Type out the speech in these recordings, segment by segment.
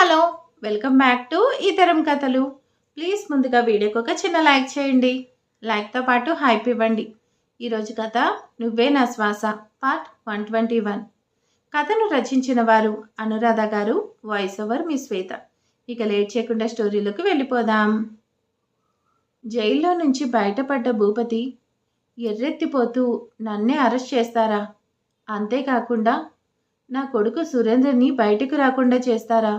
Hello! Welcome back to ఈతరం కథలు. Please ముందుగా వీడియోకి ఒక చిన్న లైక్ చేయండి. లైక్‌తో పాటు హైప్ ఇవ్వండి. ఈరోజు కథ 'నువ్వే నా శ్వాస' పార్ట్ 121. కథను రచించిన వారు అనురాధ గారు, వాయిస్ ఓవర్ మీ శ్వేత. ఇక లేట్ చేయకుండా స్టోరీలోకి వెళ్ళిపోదాం. జైల్లో నుంచి బయటపడ్డ భూపతి ఎర్రెత్తిపోతూ నన్నే అరెస్ట్ చేస్తారా? అంతేకాకుండా నా కొడుకు సురేందర్ని బయటకు రాకుండా చేస్తారా?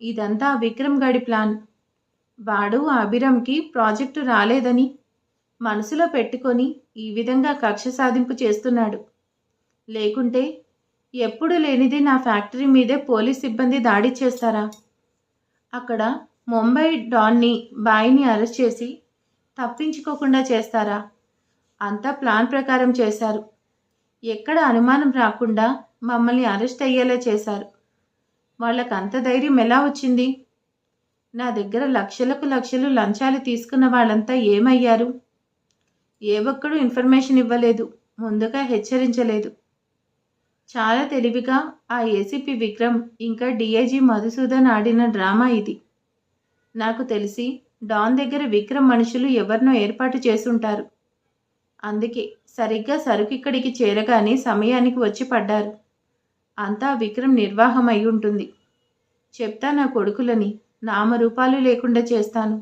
ఇదంతా విక్రమ్ గడి ప్లాన్. వాడు అభిరామ్కి ప్రాజెక్టు రాలేదని మనసులో పెట్టుకొని ఈ విధంగా కక్ష సాధింపు చేస్తున్నాడు. లేకుంటే ఎప్పుడు లేనిది నా ఫ్యాక్టరీ మీదే పోలీస్ సిబ్బంది దాడి చేస్తారా? అక్కడ ముంబై డాన్ని బాయ్ని అరెస్ట్ చేసి తప్పించుకోకుండా చేస్తారా? అంతా ప్లాన్ ప్రకారం చేశారు. ఎక్కడ అనుమానం రాకుండా మమ్మల్ని అరెస్ట్ అయ్యేలా చేశారు. వాళ్ళకు అంత ధైర్యం ఎలా వచ్చింది? నా దగ్గర లక్షలకు లక్షలు లంచాలు తీసుకున్న వాళ్ళంతా ఏమయ్యారు? ఏ ఒక్కడూ ఇన్ఫర్మేషన్ ఇవ్వలేదు, ముందుగా హెచ్చరించలేదు. చాలా తెలివిగా ఆ ఏసీపీ విక్రమ్ ఇంకా డిఐజీ మధుసూదన్ ఆడిన డ్రామా ఇది. నాకు తెలిసి డాన్ దగ్గర విక్రమ్ మనుషులు ఎవరినో ఏర్పాటు చేసుంటారు. అందుకే సరిగ్గా సరుకు ఇక్కడికి చేరగానే సమయానికి వచ్చి పడ్డారు. అంతా విక్రమ్ నిర్వాహం అయి ఉంటుంది. చెప్తా నా కొడుకులని, నామరూపాలు లేకుండా చేస్తాను.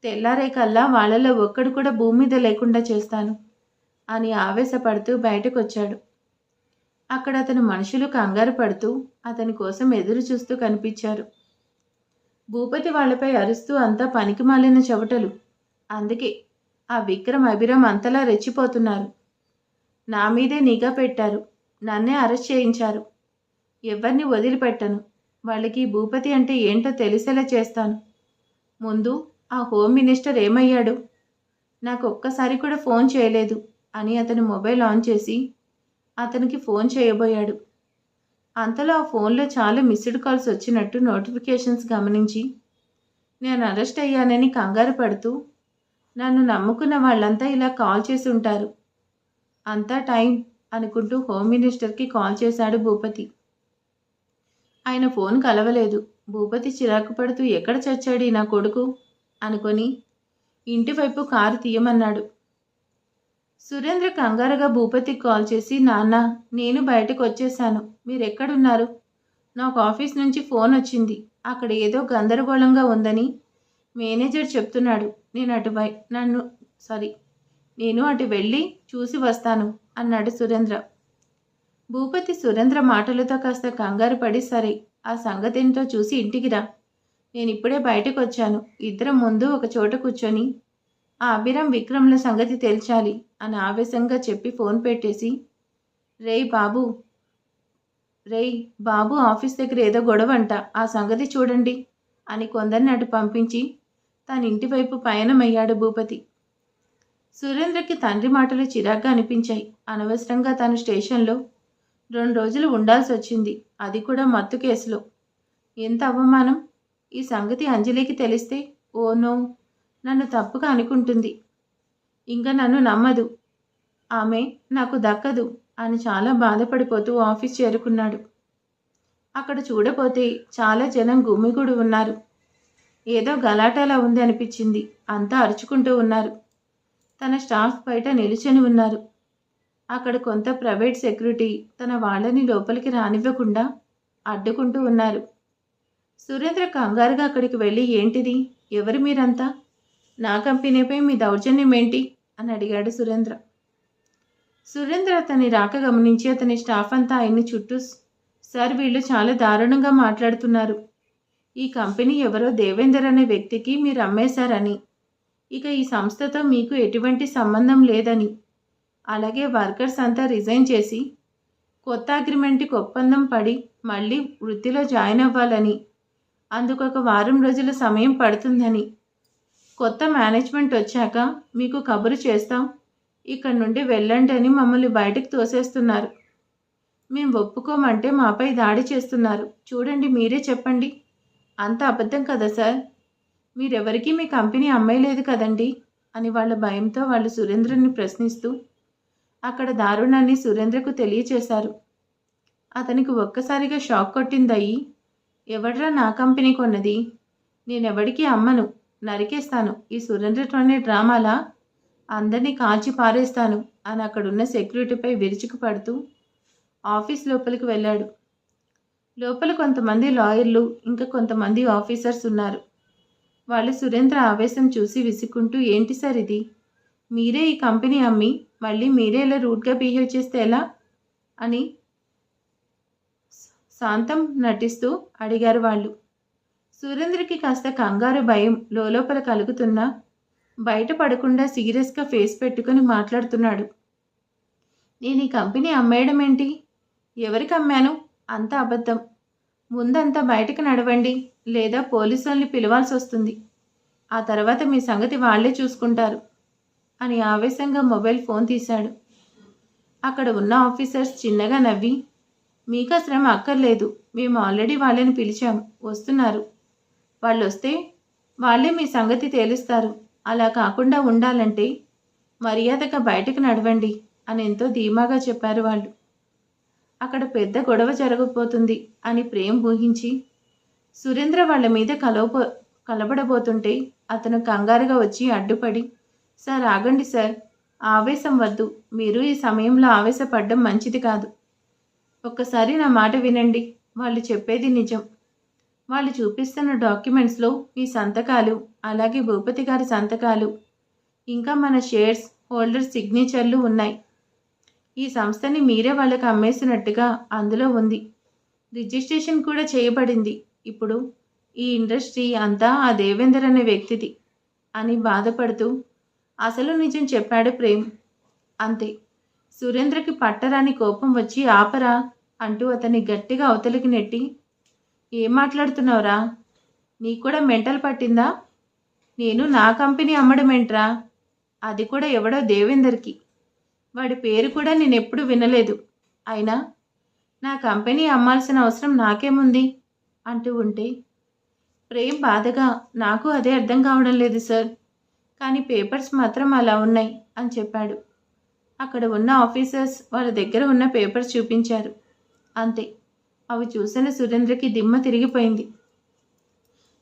తెల్లారే కల్లా వాళ్ళలో ఒక్కడు కూడా భూమి మీద లేకుండా చేస్తాను అని ఆవేశపడుతూ బయటకొచ్చాడు. అక్కడ అతని మనుషులు కంగారు పడుతూ అతని కోసం ఎదురు చూస్తూ కనిపించారు. భూపతి వాళ్లపై అరుస్తూ అంతా పనికిమాలిన చెవటలు. అందుకే ఆ విక్రమ్ అభిరామ్ అంతలా రెచ్చిపోతున్నారు. నా మీదే నిఘా పెట్టారు, నన్నే అరెస్ట్ చేయించారు. ఎవరిని వదిలిపెట్టను. వాళ్ళకి భూపతి అంటే ఏంటో తెలిసేలా చేస్తాను. ముందు ఆ హోమ్ మినిస్టర్ ఏమయ్యాడు? నాకు ఒక్కసారి కూడా ఫోన్ చేయలేదు అని అతని మొబైల్ ఆన్ చేసి అతనికి ఫోన్ చేయబోయాడు. అంతలో ఆ ఫోన్లో చాలా మిస్డ్ కాల్స్ వచ్చినట్టు నోటిఫికేషన్స్ గమనించి నేను అరెస్ట్ అయ్యానని కంగారు పడుతూ నన్ను నమ్ముకున్న వాళ్ళంతా ఇలా కాల్ చేసి ఉంటారు. అంతా టైం అనుకుంటూ హోమ్ మినిస్టర్కి కాల్ చేశాడు భూపతి. ఆయన ఫోన్ కలవలేదు. భూపతి చిరాకు పడుతూ ఎక్కడ చచ్చాడు నా కొడుకు అనుకొని ఇంటివైపు కారు తీయమన్నాడు. సురేంద్ర కంగారుగా భూపతికి కాల్ చేసి, నాన్న, నేను బయటకు వచ్చేసాను, మీరెక్కడున్నారు? నాకు ఆఫీస్ నుంచి ఫోన్ వచ్చింది. అక్కడ ఏదో గందరగోళంగా ఉందని మేనేజర్ చెప్తున్నాడు. నేను అటు వెళ్ళి చూసి వస్తాను అన్నాడు సురేంద్ర. భూపతి సురేంద్ర మాటలతో కాస్త కంగారు పడి, సరే, ఆ సంగతేంటో చూసి ఇంటికి రా. నేనిప్పుడే బయటకు వచ్చాను. ఇద్దరం ముందు ఒక చోట కూర్చొని ఆ అభిరామ్ విక్రమ్ల సంగతి తేల్చాలి అని ఆవేశంగా చెప్పి ఫోన్ పెట్టేసి, రేయ్ బాబు ఆఫీస్ దగ్గర ఏదో గొడవంట, ఆ సంగతి చూడండి అని కొందరిని అటు పంపించి తన ఇంటి వైపు పయనమయ్యాడు భూపతి. సురేంద్రకి తండ్రి మాటలు చిరాగ్గా అనిపించాయి. అనవసరంగా తను స్టేషన్లో 2 రోజులు ఉండాల్సి వచ్చింది, అది కూడా మత్తు కేసులో. ఎంత అవమానం! ఈ సంగతి అంజలికి తెలిస్తే, ఓ నో, నన్ను తప్పుగా అనుకుంటుంది. ఇంకా నన్ను నమ్మదు, ఆమె నాకు దక్కదు అని చాలా బాధపడిపోతూ ఆఫీస్ చేరుకున్నాడు. అక్కడ చూడపోతే చాలా జనం గుమిగూడి ఉన్నారు. ఏదో గలాటాలా ఉంది అనిపించింది. అంతా అరుచుకుంటూ ఉన్నారు. తన స్టాఫ్ బయట నిలుచొని ఉన్నారు. అక్కడ కొంత ప్రైవేట్ సెక్యూరిటీ తన వాళ్ళని లోపలికి రానివ్వకుండా అడ్డుకుంటూ ఉన్నారు. సురేంద్ర కంగారుగా అక్కడికి వెళ్ళి, ఏంటిది? ఎవరు మీరంతా? నా కంపెనీపై మీ దౌర్జన్యం ఏంటి అని అడిగాడు సురేంద్ర. సురేంద్ర అతని రాక గమనించి అతని స్టాఫ్ అంతా ఆయన్ని చుట్టూ, సార్, వీళ్ళు చాలా దారుణంగా మాట్లాడుతున్నారు. ఈ కంపెనీ ఎవరో దేవేందర్ అనే వ్యక్తికి మీరు అమ్మేశారని, ఇక ఈ సంస్థతో మీకు ఎటువంటి సంబంధం లేదని, అలాగే వర్కర్స్ అంతా రిజైన్ చేసి కొత్త అగ్రిమెంట్కి ఒప్పందం పడి మళ్ళీ వృత్తిలో జాయిన్ అవ్వాలని, అందుకొక వారం రోజుల సమయం పడుతుందని, కొత్త మేనేజ్మెంట్ వచ్చాక మీకు కబురు చేస్తాం, ఇక్కడి నుండి వెళ్ళండి అని మమ్మల్ని బయటకు తోసేస్తున్నారు. మేము ఒప్పుకోమంటే మాపై దాడి చేస్తున్నారు. చూడండి, మీరే చెప్పండి, అంత అబద్ధం కదా సార్? మీరెవరికీ మీ కంపెనీ అమ్మేయలేదు కదండి అని వాళ్ళ భయంతో వాళ్ళు సురేంద్రని ప్రశ్నిస్తూ అక్కడ దారుణాన్ని సురేంద్రకు తెలియచేశారు. అతనికి ఒక్కసారిగా షాక్ కొట్టిందయ్యి ఎవడ్రా నా కంపెనీ కొన్నది? నేనెవడికి అమ్మను, నరికేస్తాను. ఈ సురేంద్రతోనే డ్రామాలా? అందరినీ కాల్చి పారేస్తాను అని అక్కడున్న సెక్యూరిటీపై విరుచుకుపడుతూ ఆఫీస్ లోపలికి వెళ్ళాడు. లోపల కొంతమంది లాయర్లు ఇంకా కొంతమంది ఆఫీసర్స్ ఉన్నారు. వాళ్ళు సురేంద్ర ఆవేశం చూసి విసుక్కుంటూ, ఏంటి సార్ ఇది? మీరే ఈ కంపెనీ అమ్మి మళ్ళీ మీరే ఇలా రూడ్గా బిహేవ్ చేస్తే ఎలా అని శాంతం నటిస్తూ అడిగారు వాళ్ళు. సురేంద్రకి కాస్త కంగారు భయం లోపల కలుగుతున్నా బయట పడకుండా సీరియస్గా ఫేస్ పెట్టుకుని మాట్లాడుతున్నాడు. నేను ఈ కంపెనీ అమ్మేయడం ఏంటి? ఎవరికి అమ్మాను? అంతా అబద్ధం. ముందంతా బయటకు నడవండి, లేదా పోలీసుల్ని పిలవాల్సి వస్తుంది. ఆ తర్వాత మీ సంగతి వాళ్లే చూసుకుంటారు అని ఆవేశంగా మొబైల్ ఫోన్ తీశాడు. అక్కడ ఉన్న ఆఫీసర్స్ చిన్నగా నవ్వి, మీకు శ్రమ అక్కర్లేదు, మేము ఆల్రెడీ వాళ్ళని పిలిచాం, వస్తున్నారు. వాళ్ళు వస్తే వాళ్ళే మీ సంగతి తేలుస్తారు. అలా కాకుండా ఉండాలంటే మర్యాదగా బయటకు నడవండి అని ఎంతో ధీమాగా చెప్పారు వాళ్ళు. అక్కడ పెద్ద గొడవ జరగబోతుంది అని ప్రేమ్ ఊహించి సురేంద్ర వాళ్ళ మీద కలబడబోతుంటే అతను కంగారుగా వచ్చి అడ్డుపడి, సార్ ఆగండి సార్, ఆవేశం వద్దు. మీరు ఈ సమయంలో ఆవేశపడడం మంచిది కాదు. ఒక్కసారి నా మాట వినండి. వాళ్ళు చెప్పేది నిజం. వాళ్ళు చూపిస్తున్న డాక్యుమెంట్స్లో మీ సంతకాలు, అలాగే భూపతి గారి సంతకాలు, ఇంకా మన షేర్స్ హోల్డర్ సిగ్నేచర్లు ఉన్నాయి. ఈ సంస్థని మీరే వాళ్ళకి అమ్మేసినట్టుగా అందులో ఉంది. రిజిస్ట్రేషన్ కూడా చేయబడింది. ఇప్పుడు ఈ ఇండస్ట్రీ అంతా ఆ దేవేందర్ అనే వ్యక్తిది అని బాధపడుతూ అసలు నిజం చెప్పాడు ప్రేమ్. అంతే. సురేంద్రకి పట్టరాని కోపం వచ్చి, ఆపరా అంటూ అతన్ని గట్టిగా అవతలికి నెట్టి, ఏం మాట్లాడుతున్నావురా? నీకు కూడా మెంటల్ పట్టిందా? నేను నా కంపెనీ అమ్మడమేంట్రా? అది కూడా ఎవడో దేవేందర్కి. వాడి పేరు కూడా నేనెప్పుడు వినలేదు. అయినా నా కంపెనీ అమ్మాల్సిన అవసరం నాకేముంది అంటూ ఉంటే ప్రేమ్ బాధగా, నాకు అదే అర్థం కావడం లేదు సార్, కానీ పేపర్స్ మాత్రం అలా ఉన్నాయి అని చెప్పాడు. అక్కడ ఉన్న ఆఫీసర్స్ వాళ్ళ దగ్గర ఉన్న పేపర్స్ చూపించారు. అంతే. అవి చూసిన సురేంద్రకి దిమ్మ తిరిగిపోయింది.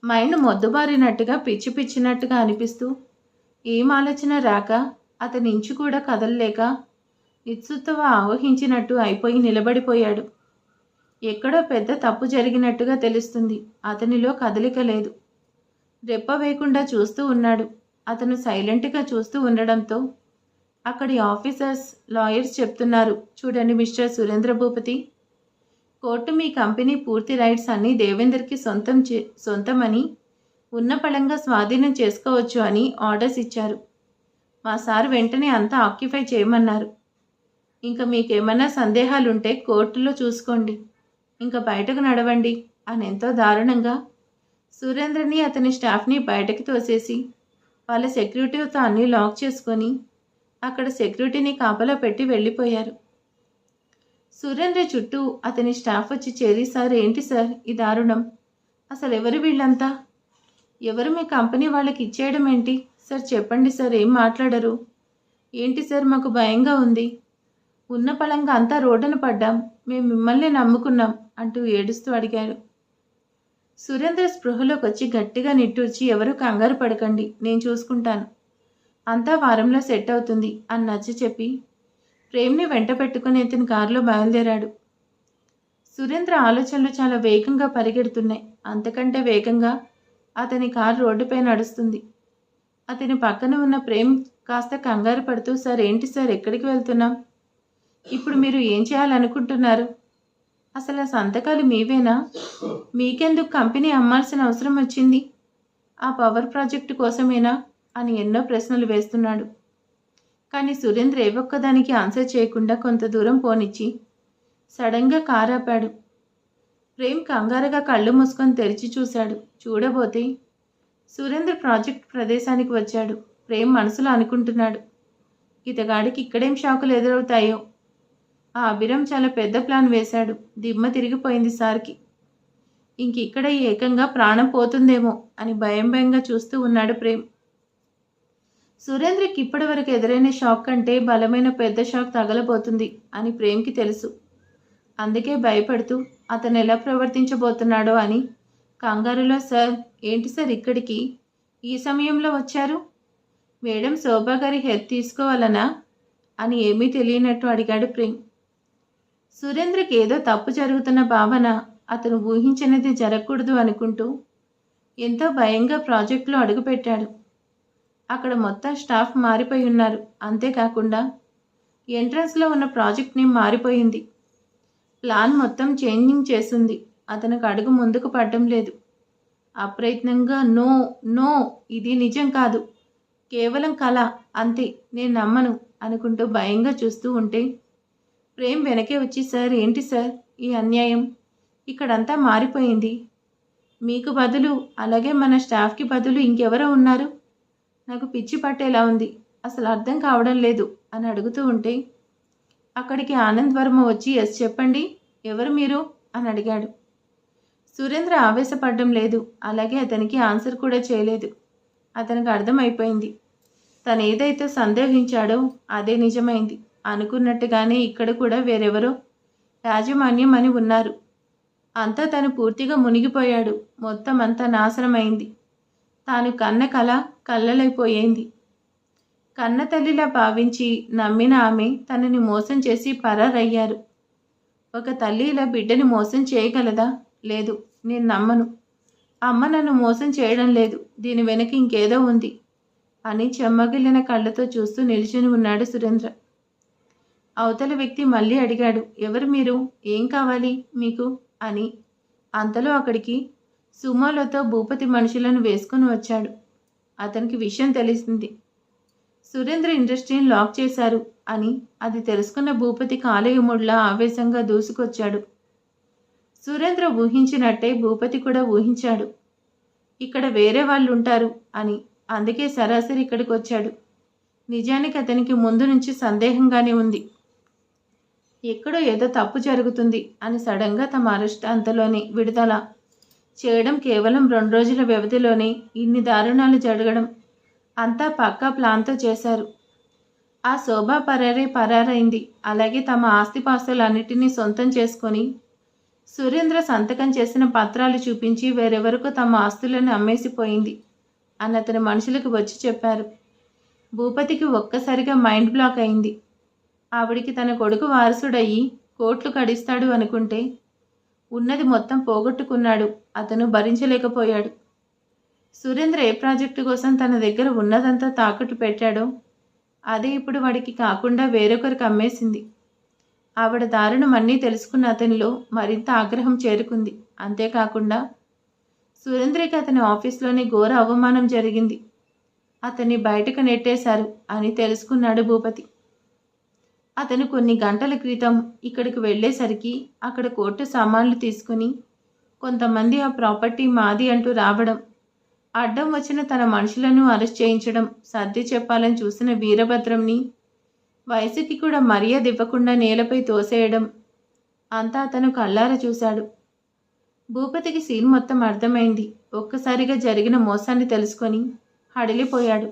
మైండ్ మొద్దుబారినట్టుగా పిచ్చి పిచ్చినట్టుగా అనిపిస్తూ ఏం ఆలోచన రాక అతని ఇంచు కూడా కదలలేక నిస్సత్తువ ఆవహించినట్టు అయిపోయి నిలబడిపోయాడు. ఎక్కడో పెద్ద తప్పు జరిగినట్టుగా తెలుస్తుంది. అతనిలో కదలిక లేదు. రెప్ప వేయకుండా చూస్తూ ఉన్నాడు. అతను సైలెంట్గా చూస్తూ ఉండడంతో అక్కడి ఆఫీసర్స్, లాయర్స్ చెప్తున్నారు, చూడండి మిస్టర్ సురేంద్ర భూపతి, కోర్టు మీ కంపెనీ పూర్తి రైట్స్ అన్నీ దేవేందర్కి సొంతమని ఉన్న పళంగా స్వాధీనం చేసుకోవచ్చు అని ఆర్డర్స్ ఇచ్చారు. మా సార్ వెంటనే అంతా ఆక్యుపై చేయమన్నారు. ఇంకా మీకేమన్నా సందేహాలుంటే కోర్టులో చూసుకోండి, ఇంకా బయటకు నడవండి అని ఎంతో దారుణంగా సురేంద్రని అతని స్టాఫ్ని బయటకు తోసేసి వాళ్ళ సెక్యూరిటీతో అన్నీ లాక్ చేసుకొని అక్కడ సెక్యూరిటీని కాపలా పెట్టి వెళ్ళిపోయారు. సురేంద్ర చుట్టూ అతని స్టాఫ్ వచ్చి చేరి, సార్ ఏంటి సార్ ఈ దారుణం? అసలు ఎవరు వీళ్ళంతా? ఎవరు మీ కంపెనీ వాళ్ళకి ఇచ్చేయడం ఏంటి? సార్ చెప్పండి సార్, ఏం మాట్లాడరు? ఏంటి సార్, మాకు భయంగా ఉంది. ఉన్న పళంగా అంతా రోడ్డున పడ్డాం. మేము మిమ్మల్ని నమ్ముకున్నాం అంటూ ఏడుస్తూ అడిగాడు. సురేంద్ర స్పృహలోకి వచ్చి గట్టిగా నిట్టూర్చి, ఎవరు కంగారు పడకండి, నేను చూసుకుంటాను, అంతా వారంలో సెట్ అవుతుంది అని నచ్చ చెప్పి ప్రేమ్ని వెంట పెట్టుకుని అతని కారులో బయలుదేరాడు. సురేంద్ర ఆలోచనలు చాలా వేగంగా పరిగెడుతున్నాయి. అంతకంటే వేగంగా అతని కారు రోడ్డుపై నడుస్తుంది. అతని పక్కన ఉన్న ప్రేమ్ కాస్త కంగారు పడుతూ, సార్ ఏంటి సార్, ఎక్కడికి వెళ్తున్నాం? ఇప్పుడు మీరు ఏం చేయాలనుకుంటున్నారు? అసలు ఆ సంతకాలు మీవేనా? మీకెందుకు కంపెనీ అమ్మాల్సిన అవసరం వచ్చింది? ఆ పవర్ ప్రాజెక్టు కోసమేనా అని ఎన్నో ప్రశ్నలు వేస్తున్నాడు. కానీ సురేంద్ర ఏ ఒక్కదానికి ఆన్సర్ చేయకుండా కొంత దూరం పోనిచ్చి సడన్గా కారు ఆపాడు. ప్రేమ్ కంగారుగా కళ్ళు మూసుకొని తెరిచి చూశాడు. చూడబోతే సురేంద్ర ప్రాజెక్ట్ ప్రదేశానికి వచ్చాడు. ప్రేమ్ మనసులో అనుకుంటున్నాడు, ఇతగాడికి ఇక్కడేం షాకులు ఎదురవుతాయో. ఆ అభిరామ్ చాలా పెద్ద ప్లాన్ వేశాడు. దిమ్మ తిరిగిపోయింది సార్కి. ఇంకిక్కడ ఏకంగా ప్రాణం పోతుందేమో అని భయంగా చూస్తూ ఉన్నాడు ప్రేమ్. సురేంద్రకి ఇప్పటి వరకు ఎదురైన షాక్ కంటే బలమైన పెద్ద షాక్ తగలబోతుంది అని ప్రేమ్కి తెలుసు. అందుకే భయపడుతూ అతను ఎలా ప్రవర్తించబోతున్నాడో అని కంగారులో, సార్ ఏంటి సార్ ఇక్కడికి ఈ సమయంలో వచ్చారు? మేడం శోభా గారి హెల్ప్ తీసుకోవాలనా అని ఏమీ తెలియనట్టు అడిగాడు ప్రేమ్. సురేంద్రకి ఏదో తప్పు జరుగుతున్న భావన, అతను ఊహించినది జరగకూడదు అనుకుంటూ ఎంతో భయంగా ప్రాజెక్టులో అడుగుపెట్టాడు. అక్కడ మొత్తం స్టాఫ్ మారిపోయి ఉన్నారు. అంతేకాకుండా ఎంట్రన్స్లో ఉన్న ప్రాజెక్ట్ని మారిపోయింది. ప్లాన్ మొత్తం చేంజింగ్ చేసింది. అతనికి అడుగు ముందుకు పడడం లేదు. అప్రయత్నంగా నో నో, ఇది నిజం కాదు, కేవలం కళ, అంతే, నేను నమ్మను అనుకుంటూ భయంగా చూస్తూ ఉంటే ప్రేమ్ వెనకే వచ్చి, సార్ ఏంటి సార్ ఈ అన్యాయం, ఇక్కడంతా మారిపోయింది, మీకు బదులు అలాగే మన స్టాఫ్కి బదులు ఇంకెవరో ఉన్నారు, నాకు పిచ్చి పట్టేలా ఉంది, అసలు అర్థం కావడం లేదు అని అడుగుతూ ఉంటే అక్కడికి ఆనంద్ వర్మ వచ్చి, ఎస్ చెప్పండి, ఎవరు మీరు అని అడిగాడు. సురేంద్ర ఆవేశపడడం లేదు, అలాగే అతనికి ఆన్సర్ కూడా చేయలేదు. అతనికి అర్థమైపోయింది, తను ఏదైతే సందేహించాడో అదే నిజమైంది. అనుకున్నట్టుగానే ఇక్కడ కూడా వేరెవరో యాజమాన్యం అని ఉన్నారు. అంతా తను పూర్తిగా మునిగిపోయాడు. మొత్తం అంతా నాశనమైంది. తాను కన్న కళ కళ్ళలైపోయింది. కన్న తల్లిలా భావించి నమ్మిన ఆమె తనని మోసం చేసి పరారయ్యారు. ఒక తల్లి ఇలా బిడ్డని మోసం చేయగలదా? లేదు, నేను నమ్మను. అమ్మ నన్ను మోసం చేయడం లేదు, దీని వెనక ఇంకేదో ఉంది అని చెమ్మగిల్లిన కళ్ళతో చూస్తూ నిల్చుని ఉన్నాడు సురేంద్ర. అవతల వ్యక్తి మళ్ళీ అడిగాడు, ఎవరు మీరు, ఏం కావాలి మీకు అని. అంతలో అక్కడికి సుమోలతో భూపతి మనుషులను వేసుకుని వచ్చాడు. అతనికి విషయం తెలిసింది. సురేంద్ర ఇండస్ట్రీని లాక్ చేశారు అని. అది తెలుసుకున్న భూపతి కాలేయముడ్లా ఆవేశంగా దూసుకొచ్చాడు. సురేంద్ర ఊహించినట్టే భూపతి కూడా ఊహించాడు, ఇక్కడ వేరే వాళ్ళు ఉంటారు అని. అందుకే సరాసరి ఇక్కడికి వచ్చాడు. నిజానికి అతనికి ముందు నుంచి సందేహంగానే ఉంది. ఎక్కడో ఏదో తప్పు జరుగుతుంది అని. సడన్గా తమ అరెస్ట్ అంతలోనే విడుదల చేయడం, కేవలం 2 రోజుల వ్యవధిలోనే ఇన్ని దారుణాలు జరగడం అంతా పక్కా ప్లాన్తో చేశారు. ఆ శోభా పరారైంది. అలాగే తమ ఆస్తిపాస్తులన్నిటినీ సొంతం చేసుకొని సురేంద్ర సంతకం చేసిన పత్రాలు చూపించి వేరెవరకు తమ ఆస్తులను అమ్మేసిపోయింది అని అతని మనుషులకు వచ్చి చెప్పారు. భూపతికి ఒక్కసారిగా మైండ్ బ్లాక్ అయింది. ఆవిడికి తన కొడుకు వారసుడయ్యి కోట్లు కడిస్తాడు అనుకుంటే ఉన్నది మొత్తం పోగొట్టుకున్నాడు. అతను భరించలేకపోయాడు. సురేంద్ర ఏ ప్రాజెక్టు కోసం తన దగ్గర ఉన్నదంతా తాకట్టు పెట్టాడో అదే ఇప్పుడు వాడికి కాకుండా వేరొకరికి అమ్మేసింది. ఆవిడ దారుణం అన్నీ తెలుసుకున్న అతనిలో మరింత ఆగ్రహం చేరుకుంది. అంతేకాకుండా సురేంద్రకి అతని ఆఫీస్లోనే ఘోర అవమానం జరిగింది. అతన్ని బయటకు నెట్టేశారు అని తెలుసుకున్నాడు భూపతి. అతను కొన్ని గంటల క్రితం ఇక్కడికి వెళ్ళేసరికి అక్కడ కోర్టు సామాన్లు తీసుకుని కొంతమంది ఆ ప్రాపర్టీ మాది అంటూ రావడం, అడ్డం వచ్చిన తన మనుషులను అరెస్ట్ చేయించడం, సర్ది చెప్పాలని చూసిన వీరభద్రంని వయసుకి కూడా మర్యాద ఇవ్వకుండా నేలపై తోసేయడం అంతా అతను కళ్ళారా చూశాడు. భూపతికి సీన్ మొత్తం అర్థమైంది. ఒక్కసారిగా జరిగిన మోసాన్ని తెలుసుకొని హడిలిపోయాడు.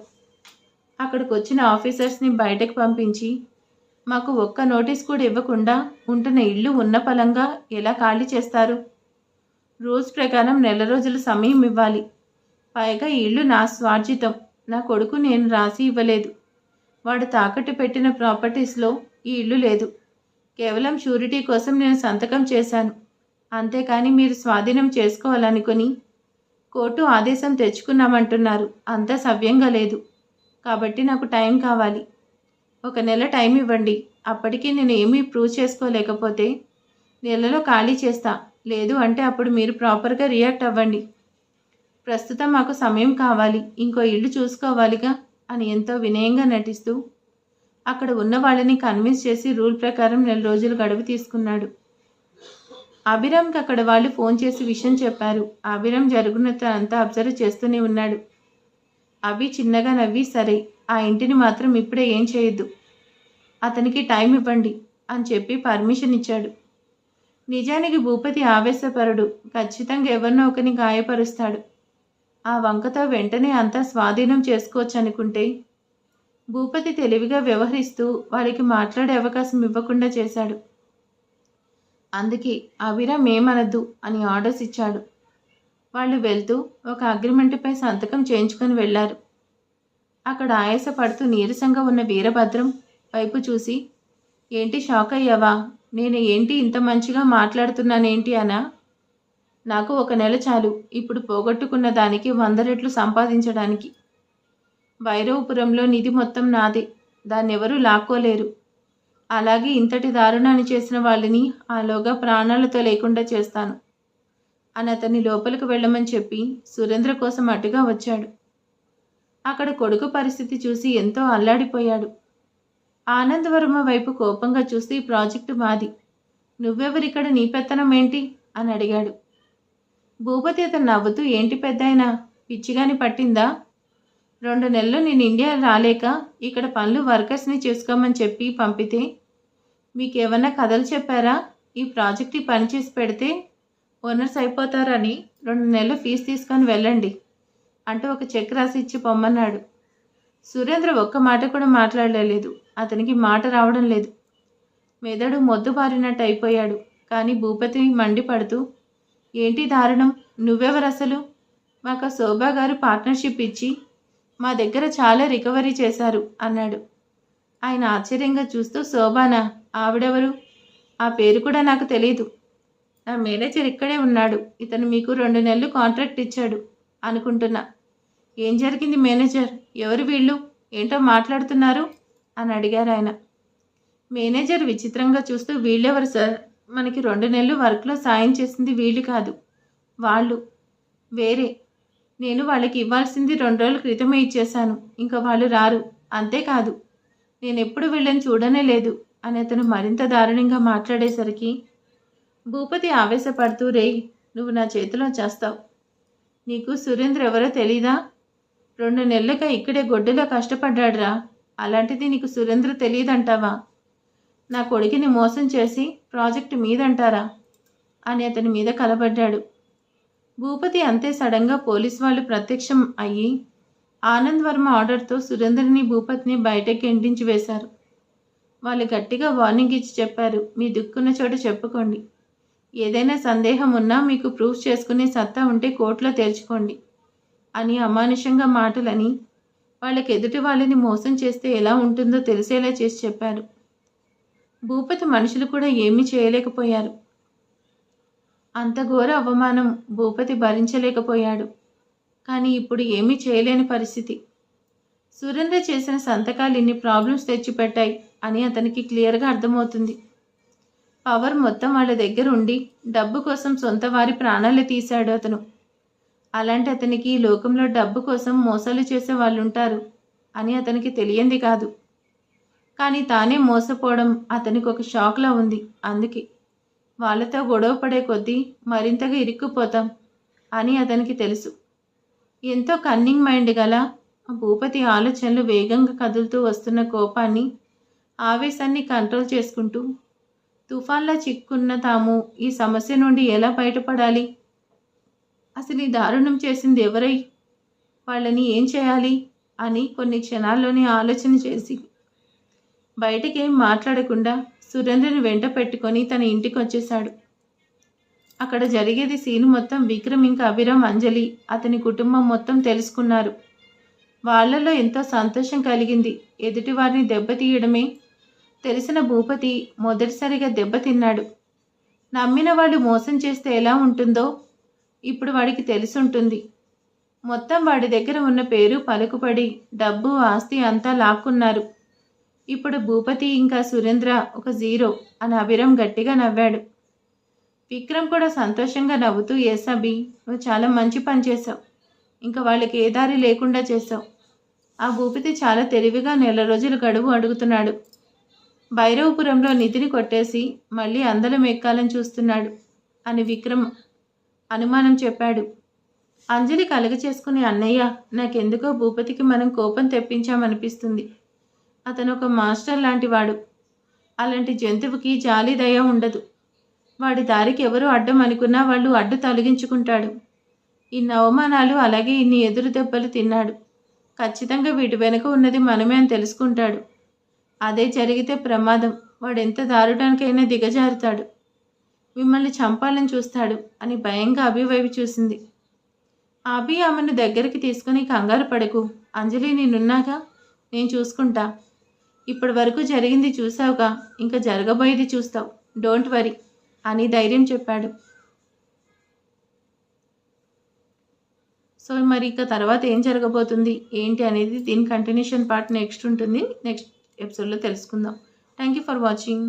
అక్కడికి వచ్చిన ఆఫీసర్స్ని బయటకు పంపించి, మాకు ఒక్క నోటీస్ కూడా ఇవ్వకుండా ఉంటున్న ఇల్లు ఉన్న పలంగా ఎలా ఖాళీ చేస్తారు? రూల్స్ ప్రకారం 1 రోజుల సమయం ఇవ్వాలి. పైగా ఈ ఇల్లు నా స్వార్జితం. నా కొడుకు నేను రాసి ఇవ్వలేదు. వాడు తాకట్టు పెట్టిన ప్రాపర్టీస్లో ఈ ఇల్లు లేదు. కేవలం షూరిటీ కోసం నేను సంతకం చేశాను. అంతేకాని మీరు స్వాధీనం చేసుకోవాలనుకుని కోర్టు ఆదేశం తెచ్చుకున్నామంటున్నారు. అంతా సవ్యంగా లేదు. కాబట్టి నాకు టైం కావాలి. 1 నెల టైం ఇవ్వండి. అప్పటికి నేను ఏమీ ప్రూవ్ చేసుకోలేకపోతే నెలలో ఖాళీ చేస్తా. లేదు అంటే అప్పుడు మీరు ప్రాపర్గా రియాక్ట్ అవ్వండి. ప్రస్తుతం మాకు సమయం కావాలి. ఇంకో ఇల్లు చూసుకోవాలిగా అని ఎంతో వినయంగా నటిస్తూ అక్కడ ఉన్న వాళ్ళని కన్విన్స్ చేసి రూల్ ప్రకారం 1 రోజులు గడువు తీసుకున్నాడు. అభిరామ్కి అక్కడ వాళ్ళు ఫోన్ చేసి విషయం చెప్పారు. అభిరామ్ జరుగుతున్నంతా అబ్జర్వ్ చేస్తూనే ఉన్నాడు. అభి చిన్నగా నవ్వి, సరే, ఆ ఇంటిని మాత్రం ఇప్పుడే ఏం చేయొద్దు, అతనికి టైం ఇవ్వండి అని చెప్పి పర్మిషన్ ఇచ్చాడు. నిజానికి భూపతి ఆవేశపరుడు. ఖచ్చితంగా ఎవరినో ఒకరిని గాయపరుస్తాడు. ఆ వంకతో వెంటనే అంతా స్వాధీనం చేసుకోవచ్చు అనుకుంటే భూపతి తెలివిగా వ్యవహరిస్తూ వారికి మాట్లాడే అవకాశం ఇవ్వకుండా చేశాడు. అందుకే అభిరామ్ ఏమనద్దు అని ఆర్డర్స్ ఇచ్చాడు. వాళ్ళు వెళ్తూ ఒక అగ్రిమెంటుపై సంతకం చేయించుకొని వెళ్లారు. అక్కడ ఆయాసపడుతూ నీరసంగా ఉన్న వీరభద్రం వైపు చూసి, ఏంటి షాక్ అయ్యావా? నేను ఏంటి ఇంత మంచిగా మాట్లాడుతున్నానేంటి అనా? నాకు 1 నెల చాలు ఇప్పుడు పోగొట్టుకున్న దానికి 100 రెట్లు సంపాదించడానికి. భైరవపురంలో నిధి మొత్తం నాదే, దాన్నెవరూ లాక్కోలేరు. అలాగే ఇంతటి దారుణాన్ని చేసిన వాళ్ళని ఆలోగా ప్రాణాలతో లేకుండా చేస్తాను అని అతన్ని లోపలికి వెళ్ళమని చెప్పి సురేంద్ర కోసం అటుగా వచ్చాడు. అక్కడ కొడుకు పరిస్థితి చూసి ఎంతో అల్లాడిపోయాడు. ఆనందవర్మ వైపు కోపంగా చూసి, ఈ ప్రాజెక్టు మాది, నువ్వెవరిక్కడ, నీ పెత్తనం ఏంటి అని అడిగాడు. భూపతి అతను నవ్వుతూ, ఏంటి పెద్దాయనా, పిచ్చిగాని పట్టిందా? 2 నెలలు నేను ఇండియా రాలేక ఇక్కడ పనులు వర్కర్స్ని చేసుకోమని చెప్పి పంపితే మీకేమన్నా కథలు చెప్పారా? ఈ ప్రాజెక్ట్ పని చేసి పెడితే ఓనర్స్ అయిపోతారని 2 నెలలు ఫీజు తీసుకొని వెళ్ళండి అంటూ ఒక చెక్ రాసి ఇచ్చి పొమ్మన్నాడు. సురేంద్ర ఒక్క మాట కూడా మాట్లాడలేదు. అతనికి మాట రావడం లేదు. మెదడు మొద్దుబారినట్టు అయిపోయాడు. కానీ భూపతి మండిపడుతూ, ఏంటి దారుణం, నువ్వెవరసలు? మాకు శోభా గారు పార్ట్నర్షిప్ ఇచ్చి మా దగ్గర చాలా రికవరీ చేశారు అన్నాడు. ఆయన ఆశ్చర్యంగా చూస్తూ, శోభానా? ఆవిడెవరు? ఆ పేరు కూడా నాకు తెలీదు. నా మేనేజర్ ఇక్కడే ఉన్నాడు. ఇతను మీకు 2 నెలలు కాంట్రాక్ట్ ఇచ్చాడు అనుకుంటున్నా. ఏం జరిగింది మేనేజర్? ఎవరు వీళ్ళు? ఏంటో మాట్లాడుతున్నారు అని అడిగారు ఆయన. మేనేజర్ విచిత్రంగా చూస్తూ, వీళ్ళెవరు సార్? మనకి 2 నెలలు వర్క్లో సాయం చేసింది వీళ్ళు కాదు, వాళ్ళు వేరే. నేను వాళ్ళకి ఇవ్వాల్సింది 2 రోజుల క్రితమే ఇచ్చేశాను. ఇంకా వాళ్ళు రారు. అంతేకాదు, నేనెప్పుడు వీళ్ళని చూడనే లేదు అని అతను మరింత దారుణంగా మాట్లాడేసరికి భూపతి ఆవేశపడుతూ, రేయ్, నువ్వు నా చేతిలో చేస్తావు. నీకు సురేంద్ర ఎవరో తెలీదా? 2 నెలలుగా ఇక్కడే గొడ్డులో కష్టపడ్డాడురా. అలాంటిది నీకు సురేంద్ర తెలియదంటావా? నా కొడుకుని మోసం చేసి ప్రాజెక్టు మీదంటారా అని అతని మీద కలబడ్డాడు. భూపతి అంతే సడన్గా పోలీస్ వాళ్ళు ప్రత్యక్షం అయ్యి ఆనంద్ వర్మ ఆర్డర్తో సురేంద్రని భూపతిని బయటకి ఎంటించి వేశారు. వాళ్ళు గట్టిగా వార్నింగ్ ఇచ్చి చెప్పారు, మీ దిక్కున్న చోట చెప్పుకోండి. ఏదైనా సందేహం ఉన్నా మీకు ప్రూఫ్ చేసుకునే సత్తా ఉంటే కోర్టులో తెరుచుకోండి అని అమానుషంగా మాటలని వాళ్ళకి ఎదుటి వాళ్ళని మోసం చేస్తే ఎలా ఉంటుందో తెలిసేలా చేసి చెప్పారు. భూపతి మనుషులు కూడా ఏమీ చేయలేకపోయారు. అంత ఘోర అవమానం భూపతి భరించలేకపోయాడు. కానీ ఇప్పుడు ఏమీ చేయలేని పరిస్థితి. సురేంద్ర చేసిన సంతకాలు ఇన్ని ప్రాబ్లమ్స్ తెచ్చిపెట్టాయి అని అతనికి క్లియర్గా అర్థమవుతుంది. పవర్ మొత్తం వాళ్ళ దగ్గర ఉండి డబ్బు కోసం సొంత వారి ప్రాణాలు తీశాడు అతను. అలాంటి అతనికి ఈ లోకంలో డబ్బు కోసం మోసాలు చేసే వాళ్ళు ఉంటారు అని అతనికి తెలియంది కాదు. కానీ తానే మోసపోవడం అతనికి ఒక షాక్లా ఉంది. అందుకే వాళ్ళతో గొడవ పడే కొద్దీ మరింతగా ఇరుక్కుపోతాం అని అతనికి తెలుసు. ఎంతో కన్నింగ్ మైండ్ గల భూపతి ఆలోచనలు వేగంగా కదులుతూ వస్తున్న కోపాన్ని, ఆవేశాన్ని కంట్రోల్ చేసుకుంటూ తుఫాన్లా చిక్కున్న తాము ఈ సమస్య నుండి ఎలా బయటపడాలి, అసలు ఈ దారుణం చేసింది ఎవరై, వాళ్ళని ఏం చేయాలి అని కొన్ని క్షణాల్లోనే ఆలోచన చేసి బయటకేం మాట్లాడకుండా సురేంద్రని వెంట పెట్టుకొని తన ఇంటికి వచ్చేశాడు. అక్కడ జరిగేది సీను మొత్తం విక్రమ్ ఇంకా అభిరామ్, అంజలి, అతని కుటుంబం మొత్తం తెలుసుకున్నారు. వాళ్లలో ఎంతో సంతోషం కలిగింది. ఎదుటివారిని దెబ్బతీయడమే తెలిసిన భూపతి మొదటిసారిగా దెబ్బతిన్నాడు. నమ్మిన వాళ్ళు మోసం చేస్తే ఎలా ఉంటుందో ఇప్పుడు వాడికి తెలుసుంటుంది. మొత్తం వాడి దగ్గర ఉన్న పేరు పలుకుపడి డబ్బు ఆస్తి అంతా లాక్కున్నారు. ఇప్పుడు భూపతి ఇంకా సురేంద్ర ఒక జీరో అని అభిరామ్ గట్టిగా నవ్వాడు. విక్రమ్ కూడా సంతోషంగా నవ్వుతూ, ఎస్ అభి, నువ్వు చాలా మంచి పని చేసావు. ఇంకా వాళ్ళకి ఏ దారి లేకుండా చేసావు. ఆ భూపతి చాలా తెలివిగా 1 నెల రోజులు గడువు అడుగుతున్నాడు. భైరవపురంలో నిధిని కొట్టేసి మళ్ళీ అందలం ఎక్కాలని చూస్తున్నాడు అని విక్రమ్ అనుమానం చెప్పాడు. అంజలి కలగ చేసుకునే, అన్నయ్య, నాకెందుకో భూపతికి మనం కోపం తెప్పించామనిపిస్తుంది. అతను ఒక మాస్టర్ లాంటివాడు. అలాంటి జంతువుకి జాలి దయ ఉండదు. వాడి దారికి ఎవరు అడ్డం అనుకున్నా వాళ్ళు అడ్డు తొలగించుకుంటాడు. ఇన్ని అవమానాలు అలాగే ఇన్ని ఎదురు దెబ్బలు తిన్నాడు. ఖచ్చితంగా వీటి వెనుక ఉన్నది మనమే అని తెలుసుకుంటాడు. అదే జరిగితే ప్రమాదం. వాడెంత దారుడానికైనా దిగజారుతాడు. మిమ్మల్ని చంపాలని చూస్తాడు అని భయంగా అభి వైపు చూసింది. అభి ఆమెను దగ్గరికి తీసుకుని కంగారు పడకు అంజలి, నేనున్నాగా, నేను చూసుకుంటా. ఇప్పటి వరకు జరిగింది చూసావుగా, ఇంకా జరగబోయేది చూస్తావు, డోంట్ వరీ అని ధైర్యం చెప్పాడు. సో మరి ఇక తర్వాత ఏం జరగబోతుంది ఏంటి అనేది దీని కంటిన్యూషన్ పార్ట్ నెక్స్ట్ ఉంటుంది. నెక్స్ట్ ఎపిసోడ్లో తెలుసుకుందాం. Thank you for watching.